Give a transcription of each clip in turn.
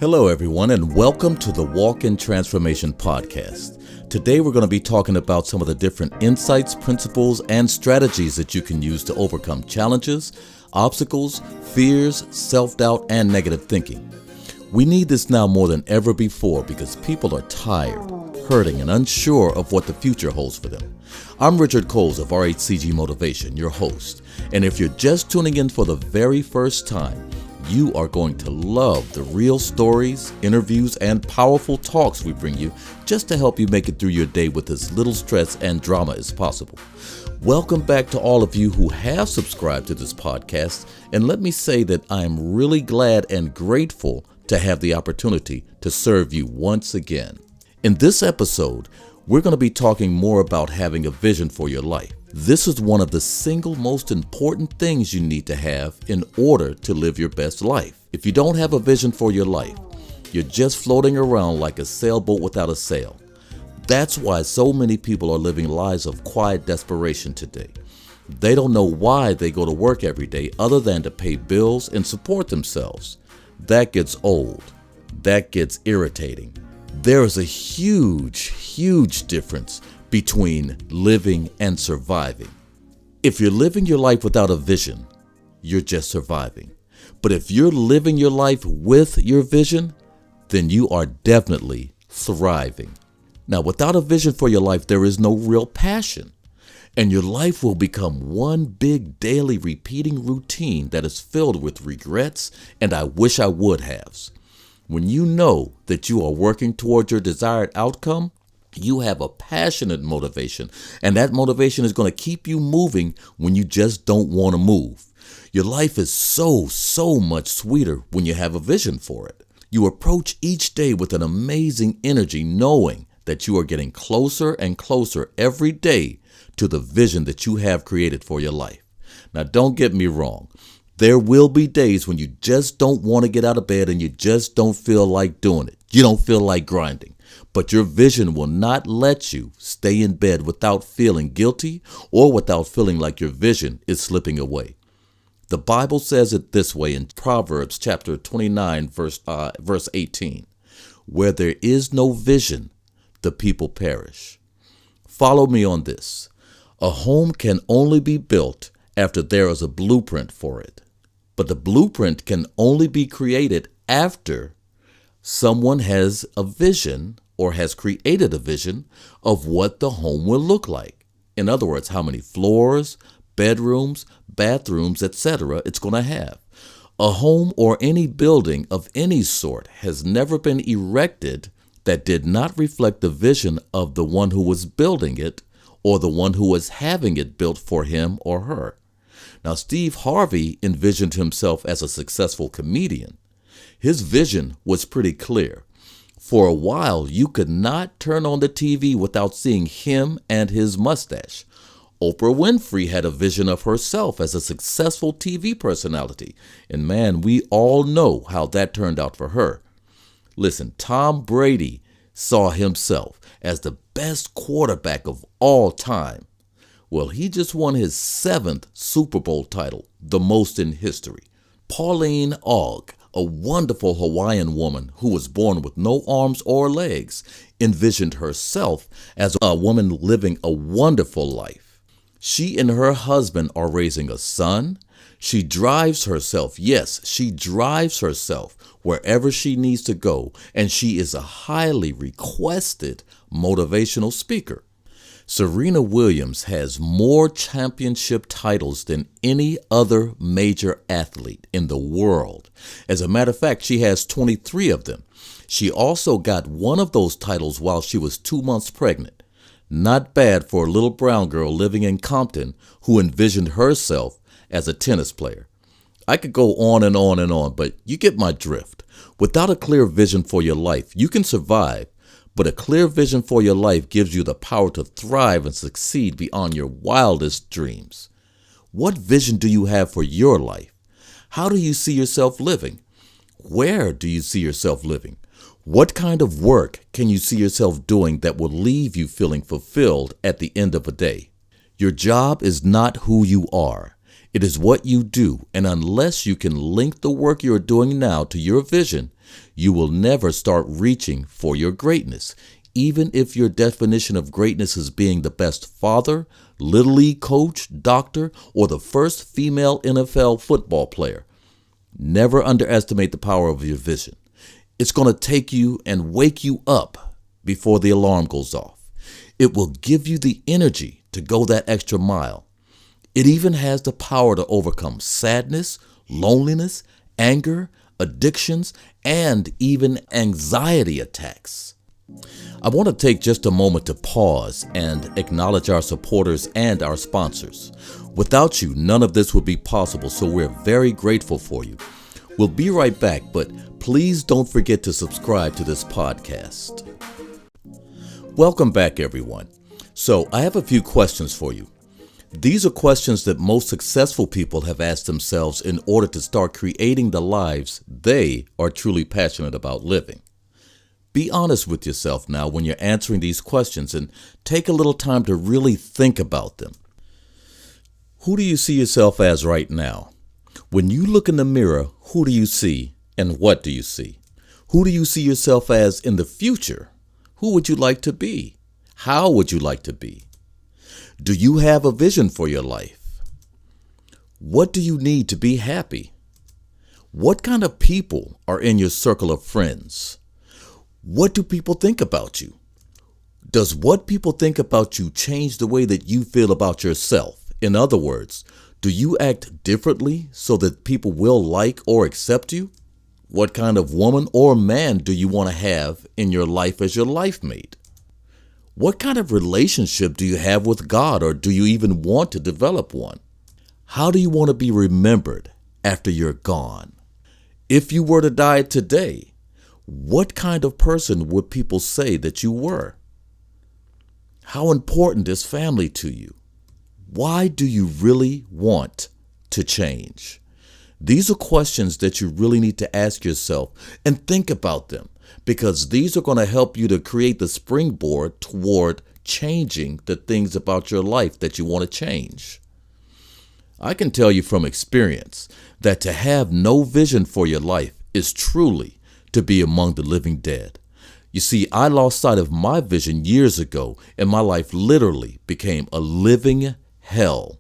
Hello, everyone, and welcome to the Walk in Transformation podcast. Today, we're going to be talking about some of the different insights, principles, and strategies that you can use to overcome challenges, obstacles, fears, self-doubt, and negative thinking. We need this now more than ever before because people are tired, hurting, and unsure of what the future holds for them. I'm Richard Coles of RHCG Motivation, your host, and if you're just tuning in for the very first time, you are going to love the real stories, interviews, and powerful talks we bring you just to help you make it through your day with as little stress and drama as possible. Welcome back to all of you who have subscribed to this podcast, and let me say that I am really glad and grateful to have the opportunity to serve you once again. In this episode, we're going to be talking more about having a vision for your life. This is one of the single most important things you need to have in order to live your best life. If you don't have a vision for your life, you're just floating around like a sailboat without a sail. That's why so many people are living lives of quiet desperation today. They don't know why they go to work every day other than to pay bills and support themselves. That gets old. That gets irritating. There is a huge difference between living and surviving. If you're living your life without a vision, you're just surviving. But if you're living your life with your vision, then you are definitely thriving. Now, without a vision for your life, there is no real passion, and your life will become one big daily repeating routine that is filled with regrets and I wish I would haves. When you know that you are working towards your desired outcome, you have a passionate motivation, and that motivation is going to keep you moving when you just don't want to move. Your life is so much sweeter when you have a vision for it. You approach each day with an amazing energy, knowing that you are getting closer and closer every day to the vision that you have created for your life. Now, don't get me wrong. There will be days when you just don't want to get out of bed and you just don't feel like doing it. You don't feel like grinding. But your vision will not let you stay in bed without feeling guilty or without feeling like your vision is slipping away. The Bible says it this way in Proverbs chapter 29, verse 18. Where there is no vision, the people perish. Follow me on this. A home can only be built after there is a blueprint for it. But the blueprint can only be created after someone has a vision or has created a vision of what the home will look like. In other words, how many floors, bedrooms, bathrooms, etc. it's going to have. A home or any building of any sort has never been erected that did not reflect the vision of the one who was building it or the one who was having it built for him or her. Now, Steve Harvey envisioned himself as a successful comedian. His vision was pretty clear. For a while, you could not turn on the TV without seeing him and his mustache. Oprah Winfrey had a vision of herself as a successful TV personality, and man, we all know how that turned out for her. Listen, Tom Brady saw himself as the best quarterback of all time. Well, he just won his 7th Super Bowl title, the most in history. Pauline Ogg, a wonderful Hawaiian woman who was born with no arms or legs, envisioned herself as a woman living a wonderful life. She and her husband are raising a son. She drives herself, yes, she drives herself wherever she needs to go, and she is a highly requested motivational speaker. Serena Williams has more championship titles than any other major athlete in the world. As a matter of fact, she has 23 of them. She also got one of those titles while she was 2 months pregnant. Not bad for a little brown girl living in Compton who envisioned herself as a tennis player. I could go on and on and on, but you get my drift. Without a clear vision for your life, you can survive. But a clear vision for your life gives you the power to thrive and succeed beyond your wildest dreams. What vision do you have for your life? How do you see yourself living? Where do you see yourself living? What kind of work can you see yourself doing that will leave you feeling fulfilled at the end of a day? Your job is not who you are. It is what you do, and unless you can link the work you are doing now to your vision, you will never start reaching for your greatness, even if your definition of greatness is being the best father, little league coach, doctor, or the first female NFL football player. Never underestimate the power of your vision. It's going to take you and wake you up before the alarm goes off. It will give you the energy to go that extra mile. It even has the power to overcome sadness, loneliness, anger, addictions, and even anxiety attacks. I want to take just a moment to pause and acknowledge our supporters and our sponsors. Without you, none of this would be possible, so we're very grateful for you. We'll be right back, but please don't forget to subscribe to this podcast. Welcome back, everyone. So I have a few questions for you. These are questions that most successful people have asked themselves in order to start creating the lives they are truly passionate about living. Be honest with yourself now when you're answering these questions and take a little time to really think about them. Who do you see yourself as right now? When you look in the mirror, who do you see and what do you see? Who do you see yourself as in the future? Who would you like to be? How would you like to be? Do you have a vision for your life? What do you need to be happy? What kind of people are in your circle of friends? What do people think about you? Does what people think about you change the way that you feel about yourself? In other words, do you act differently so that people will like or accept you? What kind of woman or man do you want to have in your life as your life mate? What kind of relationship do you have with God, or do you even want to develop one? How do you want to be remembered after you're gone? If you were to die today, what kind of person would people say that you were? How important is family to you? Why do you really want to change? These are questions that you really need to ask yourself and think about them, because these are going to help you to create the springboard toward changing the things about your life that you want to change. I can tell you from experience that to have no vision for your life is truly to be among the living dead. You see, I lost sight of my vision years ago, and my life literally became a living hell.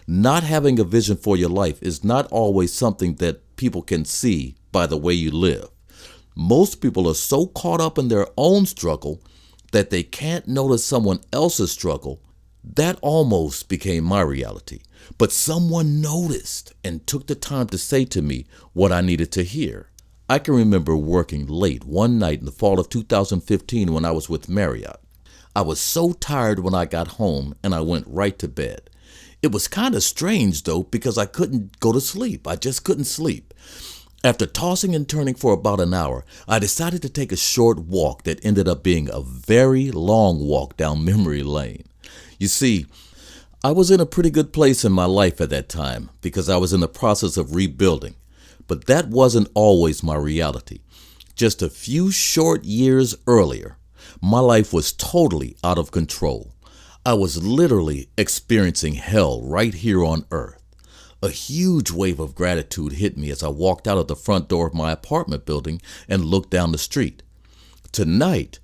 Not having a vision for your life is not always something that people can see by the way you live. Most people are so caught up in their own struggle that they can't notice someone else's struggle. That almost became my reality. But someone noticed and took the time to say to me what I needed to hear. I can remember working late one night in the fall of 2015 when I was with Marriott. I was so tired when I got home and I went right to bed. It was kind of strange though, because I couldn't go to sleep. I just couldn't sleep. After tossing and turning for about an hour, I decided to take a short walk that ended up being a very long walk down memory lane. You see, I was in a pretty good place in my life at that time because I was in the process of rebuilding. But that wasn't always my reality. Just a few short years earlier, my life was totally out of control. I was literally experiencing hell right here on earth. A huge wave of gratitude hit me as I walked out of the front door of my apartment building and looked down the street. Tonight,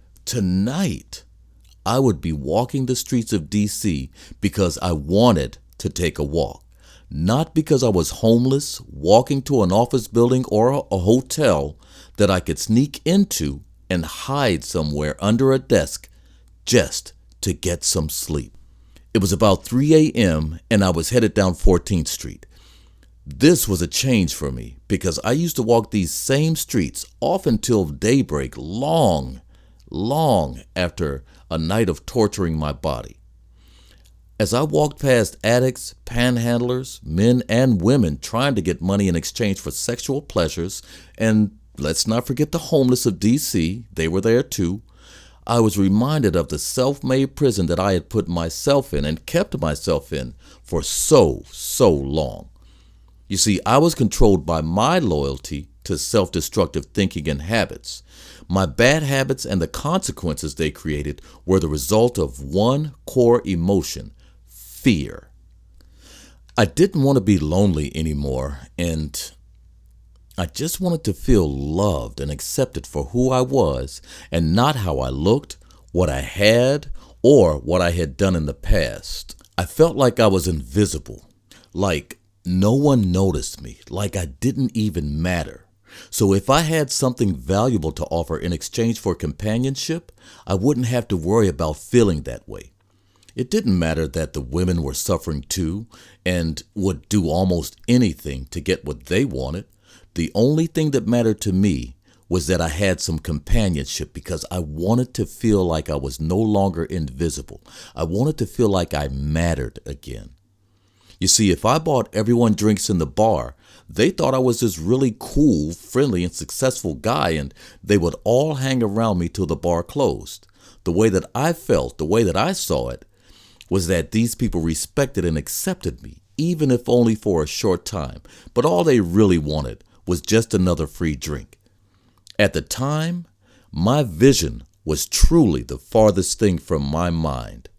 I would be walking the streets of D.C. because I wanted to take a walk. Not because I was homeless, walking to an office building or a hotel that I could sneak into and hide somewhere under a desk just to get some sleep. It was about 3 a.m. and I was headed down 14th Street. This was a change for me because I used to walk these same streets often till daybreak, long after a night of torturing my body. As I walked past addicts, panhandlers, men and women trying to get money in exchange for sexual pleasures, and let's not forget the homeless of D.C., they were there too, I was reminded of the self-made prison that I had put myself in and kept myself in for so long. You see, I was controlled by my loyalty to self-destructive thinking and habits. My bad habits and the consequences they created were the result of one core emotion: fear. I didn't want to be lonely anymore, and I just wanted to feel loved and accepted for who I was and not how I looked, what I had, or what I had done in the past. I felt like I was invisible, like no one noticed me, like I didn't even matter. So if I had something valuable to offer in exchange for companionship, I wouldn't have to worry about feeling that way. It didn't matter that the women were suffering too and would do almost anything to get what they wanted. The only thing that mattered to me was that I had some companionship because I wanted to feel like I was no longer invisible. I wanted to feel like I mattered again. You see, if I bought everyone drinks in the bar, they thought I was this really cool, friendly, and successful guy, and they would all hang around me till the bar closed. The way that I felt, the way that I saw it, was that these people respected and accepted me, even if only for a short time, but all they really wanted was just another free drink. At the time, my vision was truly the farthest thing from my mind.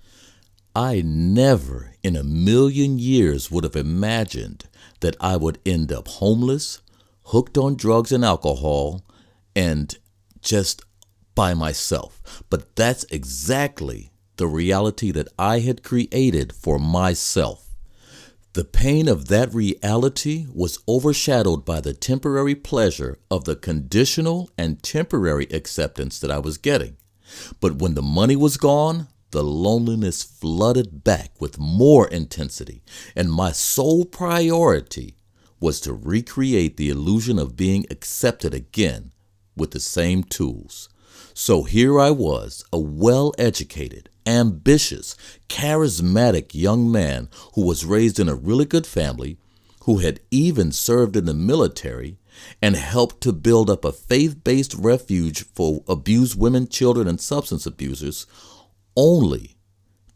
I never in a million years would have imagined that I would end up homeless, hooked on drugs and alcohol, and just by myself. But that's exactly the reality that I had created for myself. The pain of that reality was overshadowed by the temporary pleasure of the conditional and temporary acceptance that I was getting. But when the money was gone, the loneliness flooded back with more intensity, and my sole priority was to recreate the illusion of being accepted again with the same tools. So here I was, a well-educated, ambitious, charismatic young man who was raised in a really good family, who had even served in the military and helped to build up a faith-based refuge for abused women, children, and substance abusers, only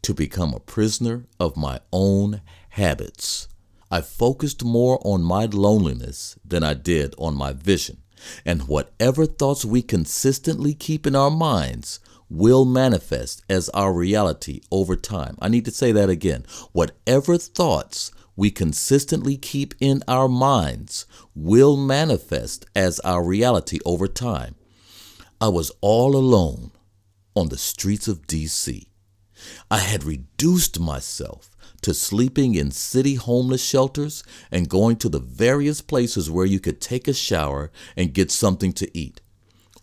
to become a prisoner of my own habits. I focused more on my loneliness than I did on my vision. And whatever thoughts we consistently keep in our minds will manifest as our reality over time. I need to say that again. Whatever thoughts we consistently keep in our minds will manifest as our reality over time. I was all alone on the streets of D.C. I had reduced myself to sleeping in city homeless shelters and going to the various places where you could take a shower and get something to eat.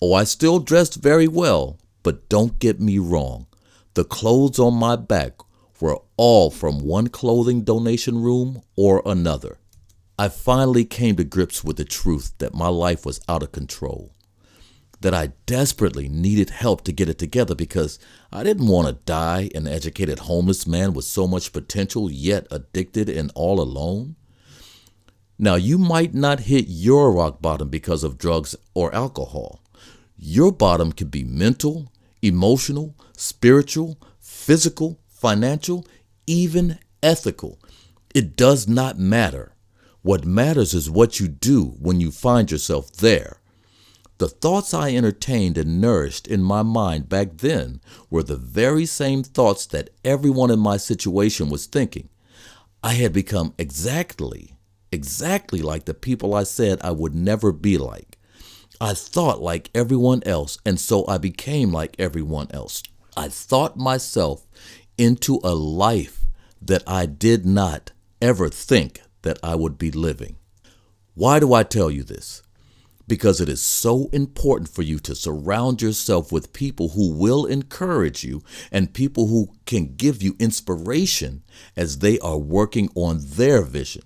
Oh, I still dressed very well, but don't get me wrong. The clothes on my back were all from one clothing donation room or another. I finally came to grips with the truth that my life was out of control, that I desperately needed help to get it together because I didn't want to die an educated homeless man with so much potential yet addicted and all alone. Now, you might not hit your rock bottom because of drugs or alcohol. Your bottom could be mental, emotional, spiritual, physical, financial, even ethical. It does not matter. What matters is what you do when you find yourself there. The thoughts I entertained and nourished in my mind back then were the very same thoughts that everyone in my situation was thinking. I had become exactly like the people I said I would never be like. I thought like everyone else, and so I became like everyone else. I thought myself into a life that I did not ever think that I would be living. Why do I tell you this? Because it is so important for you to surround yourself with people who will encourage you and people who can give you inspiration as they are working on their vision.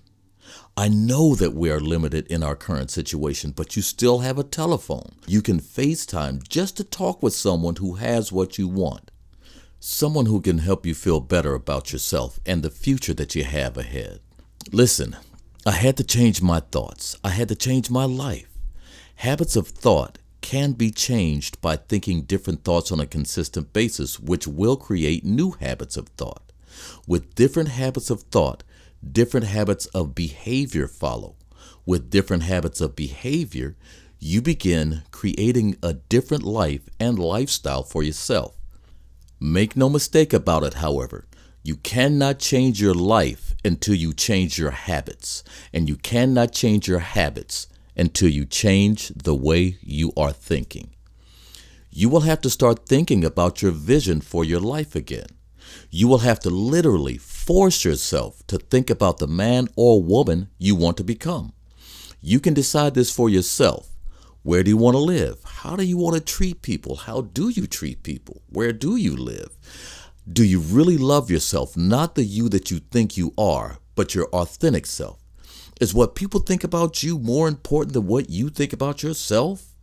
I know that we are limited in our current situation, but you still have a telephone. You can FaceTime just to talk with someone who has what you want. Someone who can help you feel better about yourself and the future that you have ahead. Listen, I had to change my thoughts. I had to change my life. Habits of thought can be changed by thinking different thoughts on a consistent basis, which will create new habits of thought. With different habits of thought, different habits of behavior follow. With different habits of behavior, you begin creating a different life and lifestyle for yourself. Make no mistake about it, however, You cannot change your life until you change your habits, and you cannot change your habits until you change the way you are thinking. You will have to start thinking about your vision for your life again. You will have to literally force yourself to think about the man or woman you want to become. You can decide this for yourself. Where do you want to live? How do you want to treat people? How do you treat people? Where do you live? Do you really love yourself, not the you that you think you are, but your authentic self? Is what people think about you more important than what you think about yourself?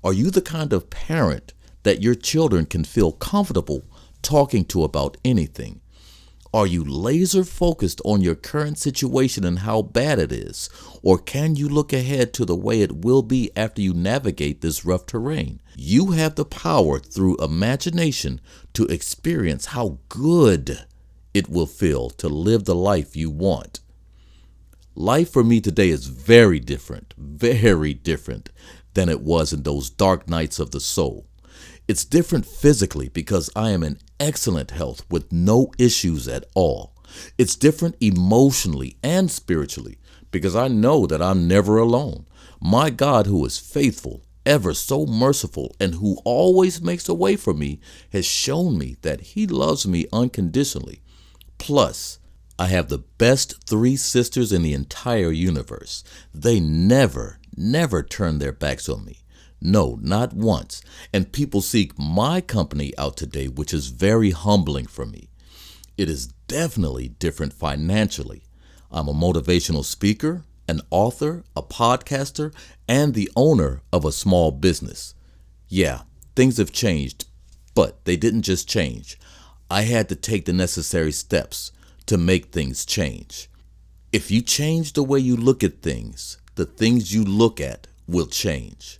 Are you the kind of parent that your children can feel comfortable talking to about anything? Are you laser focused on your current situation and how bad it is? Or can you look ahead to the way it will be after you navigate this rough terrain? You have the power through imagination to experience how good it will feel to live the life you want. Life for me today is very different than it was in those dark nights of the soul. It's different physically because I am in excellent health with no issues at all. It's different emotionally and spiritually because I know that I'm never alone. My God, who is faithful, ever so merciful, and who always makes a way for me, has shown me that he loves me unconditionally. Plus, I have the best 3 sisters in the entire universe. They never turn their backs on me. No, not once. And people seek my company out today, which is very humbling for me. It is definitely different financially. I'm a motivational speaker, an author, a podcaster, and the owner of a small business. Yeah, things have changed, but they didn't just change. I had to take the necessary steps to make things change. If you change the way you look at things, the things you look at will change.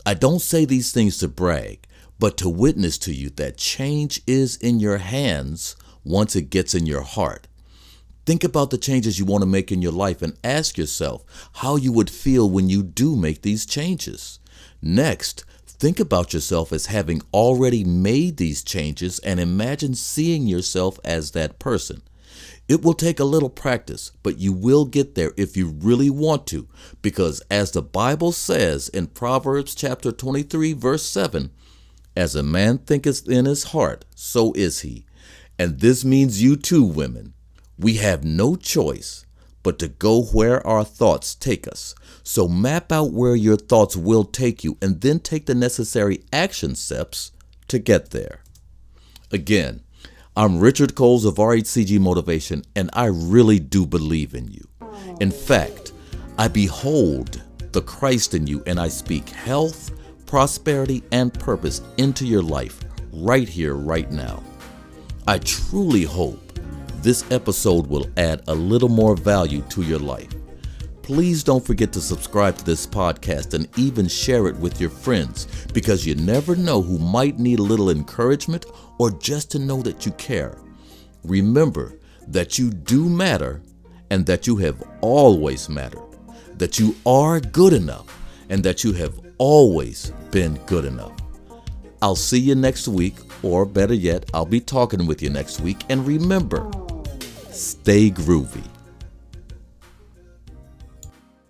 I don't say these things to brag, but to witness to you that change is in your hands once it gets in your heart. Think about the changes you want to make in your life and ask yourself how you would feel when you do make these changes. Next, think about yourself as having already made these changes and imagine seeing yourself as that person. It will take a little practice, but you will get there if you really want to, because as the Bible says in Proverbs chapter 23, verse 7, as a man thinketh in his heart, so is he. And this means you too, women. We have no choice but to go where our thoughts take us. So map out where your thoughts will take you and then take the necessary action steps to get there. Again, I'm Richard Coles of RHCG Motivation, and I really do believe in you. In fact, I behold the Christ in you, and I speak health, prosperity, and purpose into your life right here, right now. I truly hope this episode will add a little more value to your life. Please don't forget to subscribe to this podcast and even share it with your friends, because you never know who might need a little encouragement or just to know that you care. Remember that you do matter and that you have always mattered, that you are good enough and that you have always been good enough. I'll see you next week, or better yet, I'll be talking with you next week. And remember, stay groovy.